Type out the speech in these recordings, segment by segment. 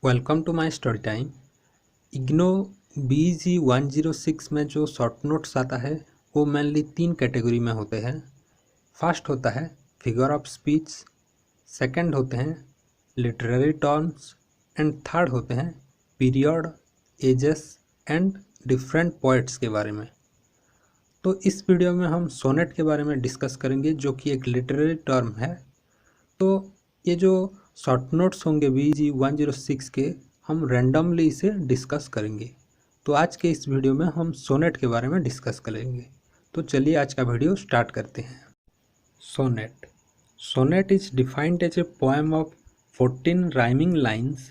Welcome to my story time. IGNOU BG106 में जो short notes आता है वो मेनली 3 कैटेगरी में होते हैं। फर्स्ट होता है फिगर ऑफ स्पीच, सेकंड होते हैं लिटरेरी टर्म्स एंड थर्ड होते हैं period, ages and different poets के बारे में। तो इस वीडियो में हम सोनेट के बारे में डिस्कस करेंगे जो कि एक लिटरेरी टर्म है। तो ये जो शॉर्ट नोट्स होंगे BG106 के, हम रैंडमली इसे डिस्कस करेंगे। तो आज के इस वीडियो में हम सोनेट के बारे में डिस्कस करेंगे। तो चलिए आज का वीडियो स्टार्ट करते हैं। Sonnet sonnet is defined as a poem of 14 rhyming lines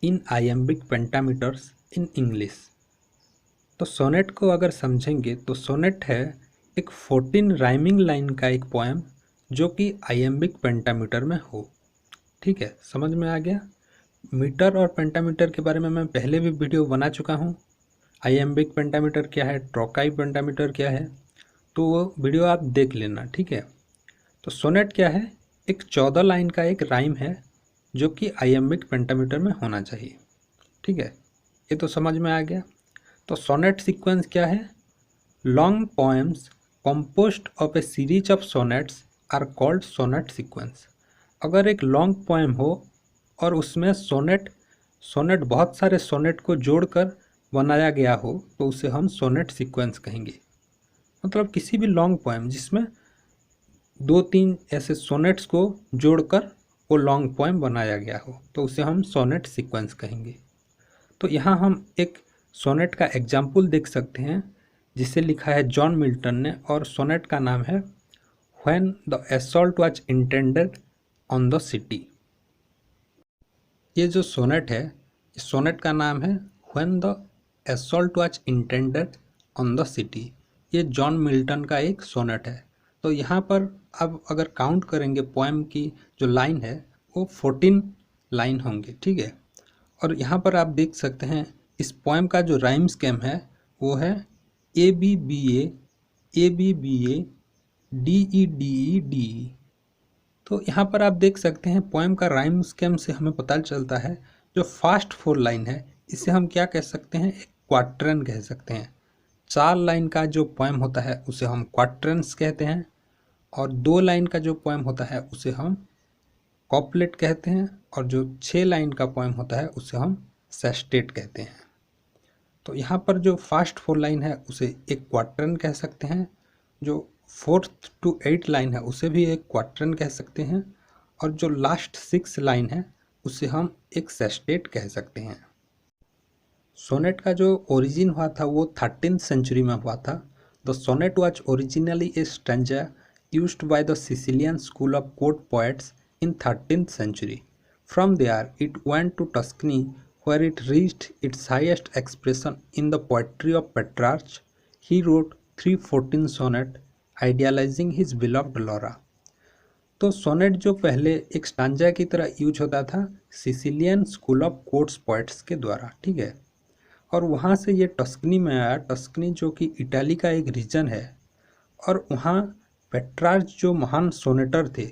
in iambic pentameters in English. तो सोनेट को अगर समझेंगे तो सोनेट है एक 14 राइमिंग लाइन का एक पोएम जो कि आयम्बिक पेंटामीटर में हो। ठीक है, समझ में आ गया। मीटर और पेंटामीटर के बारे में मैं पहले भी वीडियो बना चुका हूँ। आयम्बिक पेंटामीटर क्या है, ट्रोकाई पेंटामीटर क्या है, तो वो वीडियो आप देख लेना। ठीक है। तो सोनेट क्या है, एक 14 लाइन का एक राइम है जो कि आयम्बिक पेंटामीटर में होना चाहिए। ठीक है, ये तो समझ में आ गया। तो सोनेट सीक्वेंस क्या है, long poems composed of a series of sonnets are called sonnet sequence. अगर एक लॉन्ग पोएम हो और उसमें सोनेट बहुत सारे सोनेट को जोड़कर बनाया गया हो तो उसे हम सोनेट सीक्वेंस कहेंगे। मतलब किसी भी लॉन्ग पोएम जिसमें 2-3 ऐसे सोनेट्स को जोड़कर वो लॉन्ग पोएम बनाया गया हो तो उसे हम सोनेट सीक्वेंस कहेंगे। तो यहाँ हम एक सोनेट का एग्जाम्पल देख सकते हैं जिसे लिखा है जॉन मिल्टन ने, और सोनेट का नाम है when the assault was intended on the city. ये जो सोनेट है, इस सोनेट का नाम है when the assault was intended on the city. ये जॉन मिल्टन का एक सोनेट है। तो यहाँ पर अब अगर काउंट करेंगे पोएम की जो लाइन है वो 14 लाइन होंगे। ठीक है। और यहाँ पर आप देख सकते हैं इस पोएम का जो राइम स्कीम है वो है ABBA ABBA DEDE। तो यहाँ पर आप देख सकते हैं पोएम का राइम स्कीम से हमें पता चलता है जो फास्ट 4 लाइन है इसे हम क्या कह सकते हैं, एक क्वाट्रेन कह सकते हैं। 4 लाइन का जो पोएम होता है उसे हम क्वाट्रेंस कहते हैं, और 2 लाइन का जो पोएम होता है उसे हम कॉपलेट कहते हैं, और जो 6 लाइन का पोएम होता है उसे हम सेस्टेट कहते हैं। तो यहाँ पर जो फास्ट 4 लाइन है उसे एक क्वाट्रेन कह सकते हैं, जो 4th to 8 लाइन है उसे भी एक क्वाट्रेन कह सकते हैं, और जो लास्ट 6 लाइन है उसे हम एक सेस्टेट कह सकते हैं। सोनेट का जो ओरिजिन हुआ था वो 13th सेंचुरी में हुआ था। The sonnet was originally a stanza used by the Sicilian school of court poets in 13th century. From there it went to Tuscany where it reached its highest expression in the poetry of Petrarch. He wrote 314 sonnet idealizing his beloved Laura. तो sonnet जो पहले एक stanza की तरह use होता था Sicilian school of courts poets के द्वारा। ठीक है। और वहाँ से ये टस्कनी में आया, टस्कनी जो कि इटाली का एक रीजन है, और वहाँ पेट्रार्च जो महान सोनेटर थे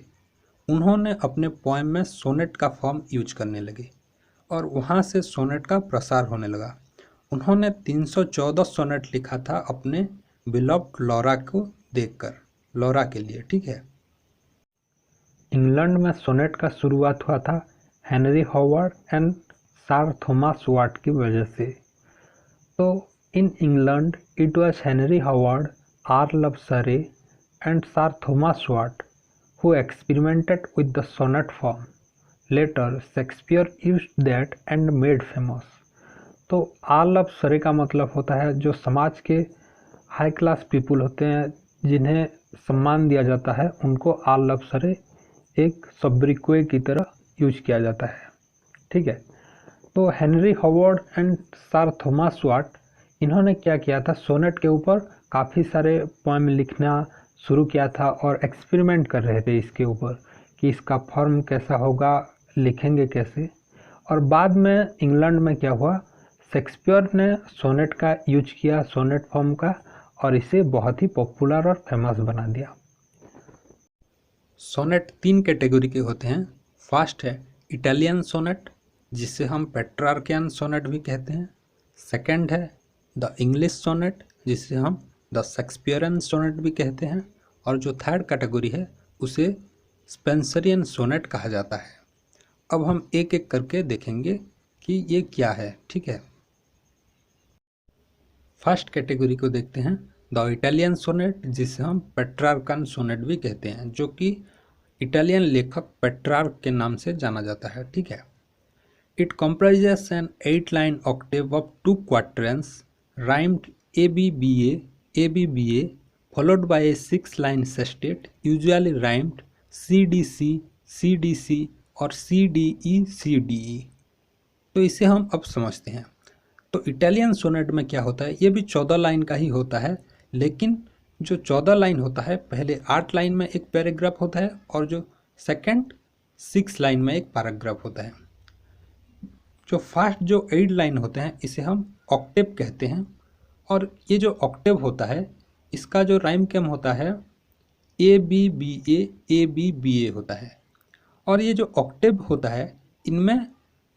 उन्होंने अपने पोएम में सोनेट का फॉर्म यूज करने लगे, और वहाँ से सोनेट का प्रसार होने लगा। उन्होंने 314 सोनेट लिखा था अपने बिलव्ड लॉरा को देखकर, लॉरा के लिए। ठीक है। इंग्लैंड में सोनेट का शुरुआत हुआ था Henry Howard and sir Thomas Wyatt की वजह से। तो in England it was Henry Howard, earl Surrey and sir Thomas Wyatt who experimented with the sonnet form. Later, Shakespeare used that and made famous. तो all of सरे का मतलब होता है जो समाज के हाई क्लास पीपुल होते हैं जिन्हें सम्मान दिया जाता है उनको आल ऑफ सरे एक सब्रिक्वे की तरह यूज किया जाता है। ठीक है। तो Henry Howard and sir Thomas Wyatt इन्होंने क्या किया था, सोनेट के ऊपर काफ़ी सारे पोएम लिखना शुरू किया था और एक्सपेरिमेंट कर रहे थे इसके ऊपर कि इसका फॉर्म कैसा होगा, लिखेंगे कैसे। और बाद में इंग्लैंड में क्या हुआ, शेक्सपियर ने सोनेट का यूज किया, सोनेट फॉर्म का, और इसे बहुत ही पॉपुलर और फेमस बना दिया। सोनेट 3 कैटेगरी के होते हैं। फर्स्ट है इटालियन सोनेट, जिसे हम पेट्रार्कियन सोनेट भी कहते हैं। सेकंड है द इंग्लिश सोनेट, जिसे हम द शेक्सपियरन सोनेट भी कहते हैं। और जो थर्ड कैटेगरी है उसे स्पेंसरियन सोनेट कहा जाता है। अब हम एक एक करके देखेंगे कि ये क्या है, ठीक है। फर्स्ट कैटेगरी को देखते हैं, द इटालियन सोनेट, जिसे हम पेट्रार्कन सोनेट भी कहते हैं, जो कि इटालियन लेखक पेट्रार्क के नाम से जाना जाता है, ठीक है। It comprises an 8-line octave of 2 quatrains rhymed ABBA followed by a 6-line sestet usually rhymed CDC CDC और CDE CDE। तो इसे हम अब समझते हैं। तो इटालियन सोनेट में क्या होता है, ये भी 14 लाइन का ही होता है, लेकिन जो 14 लाइन होता है पहले 8 लाइन में एक पैराग्राफ होता है और जो सेकंड 6 लाइन में एक पैराग्राफ होता है। जो फर्स्ट जो 8 लाइन होते हैं इसे हम ऑक्टेव कहते हैं। और ये जो ऑक्टेव होता है इसका जो राइम केम होता है ABBA होता है। और ये जो ऑक्टेव होता है इनमें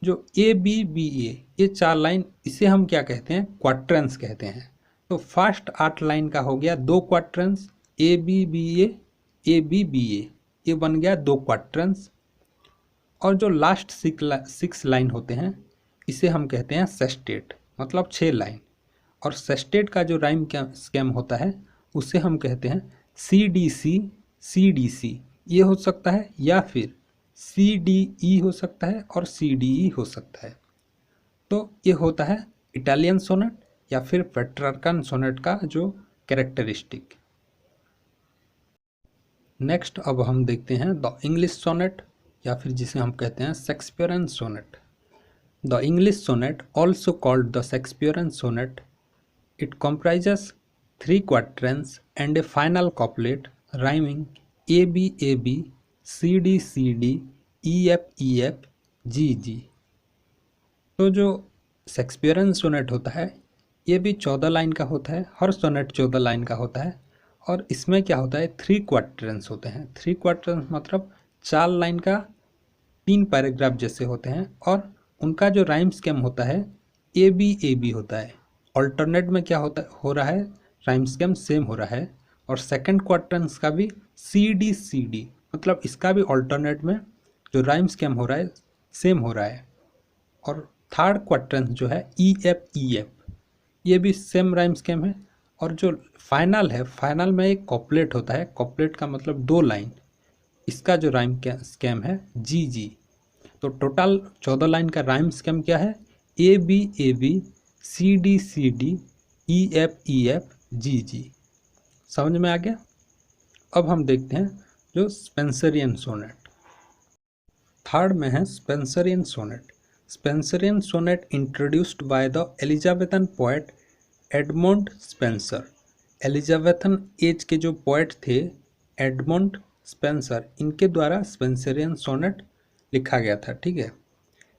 जो ABBA ये 4 लाइन, इसे हम क्या कहते हैं, क्वाट्रेंस कहते हैं। तो फर्स्ट 8 लाइन का हो गया 2 क्वाट्रेंस, ABBA ये बन गया 2 क्वाट्रेंस। और जो लास्ट 6 लाइन होते हैं इसे हम कहते हैं सेस्टेट, मतलब 6 लाइन। और सेस्टेट का जो राइम स्केम होता है उसे हम कहते हैं CDC ये हो सकता है, या फिर CDE हो सकता है और CDE हो सकता है। तो ये होता है इटालियन सोनेट या फिर पेट्रार्कन सोनेट का जो कैरेक्टरिस्टिक। नेक्स्ट अब हम देखते हैं द इंग्लिश सोनेट, या फिर जिसे हम कहते हैं Shakespearean sonnet. The English sonnet, also called the Shakespearean sonnet, it comprises 3 quatrains and a final couplet rhyming ABAB CD EF GG। तो जो शेक्सपियरन सोनेट होता है ये भी 14 लाइन का होता है, हर सोनेट 14 लाइन का होता है। और इसमें क्या होता है, 3 क्वाट्रेंस होते हैं। 3 क्वाट्रेंस मतलब 4 लाइन का 3 पैराग्राफ जैसे होते हैं। और उनका जो राइम स्केम होता है ABAB होता है। ऑल्टरनेट में क्या हो रहा है, राइम स्केम सेम हो रहा है। और सेकंड क्वाट्रेंस का भी CD मतलब इसका भी ऑल्टरनेट में जो राइम स्केम हो रहा है सेम हो रहा है। और थर्ड क्वाट्रेंस जो है EF ये भी सेम राइम स्केम है। और जो फाइनल है, फाइनल में एक कॉपलेट होता है, कॉपलेट का मतलब 2 लाइन, इसका जो राइम स्केम है GG। तो टोटल 14 लाइन का राइम स्केम क्या है, ABAB CD EF GG। समझ में आ गया। अब हम देखते हैं जो स्पेंसरियन सोनेट। थर्ड में है Spenserian sonnet. Spenserian sonnet introduced by the Elizabethan poet Edmund Spenser. Elizabethan age के जो पोएट थे एडमंड स्पेंसर, इनके द्वारा स्पेंसरियन सोनेट लिखा गया था, ठीक है।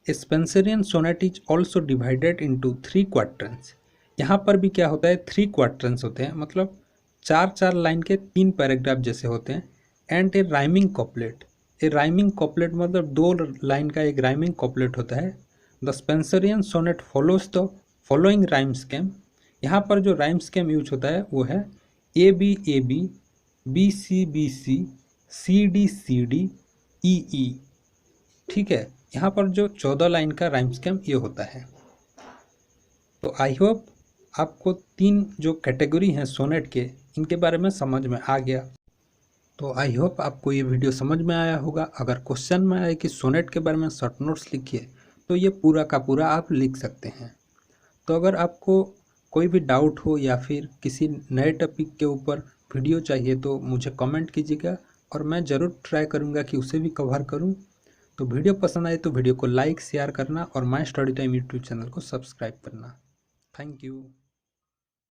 Spenserian sonnet is also divided into 3 quatrains. यहाँ पर भी क्या होता है, 3 क्वाट्रेंस होते हैं, मतलब 4 लाइन के 3 पैराग्राफ जैसे होते हैं। And a rhyming couplet, a rhyming couplet मतलब 2 लाइन का एक राइमिंग कॉपलेट होता है। The Spenserian sonnet follows the following rhyme scheme. यहाँ पर जो राइम स्केम यूज होता है वो है ABAB BC CD EE, ठीक है। यहाँ पर जो 14 लाइन का राइम स्केम ये होता है। तो आई होप आपको 3 जो कैटेगरी हैं सोनेट के, इनके बारे में समझ में आ गया। तो आई होप आपको ये वीडियो समझ में आया होगा। अगर क्वेश्चन में आए कि सोनेट के बारे में शॉर्ट नोट्स लिखिए तो ये पूरा का पूरा आप लिख सकते हैं। तो अगर आपको कोई भी डाउट हो या फिर किसी नए टॉपिक के ऊपर वीडियो चाहिए तो मुझे कमेंट कीजिएगा और मैं ज़रूर ट्राई करूँगा कि उसे भी कवर करूँ। तो वीडियो पसंद आए तो वीडियो को लाइक शेयर करना और my study time YouTube channel को सब्सक्राइब करना। Thank you.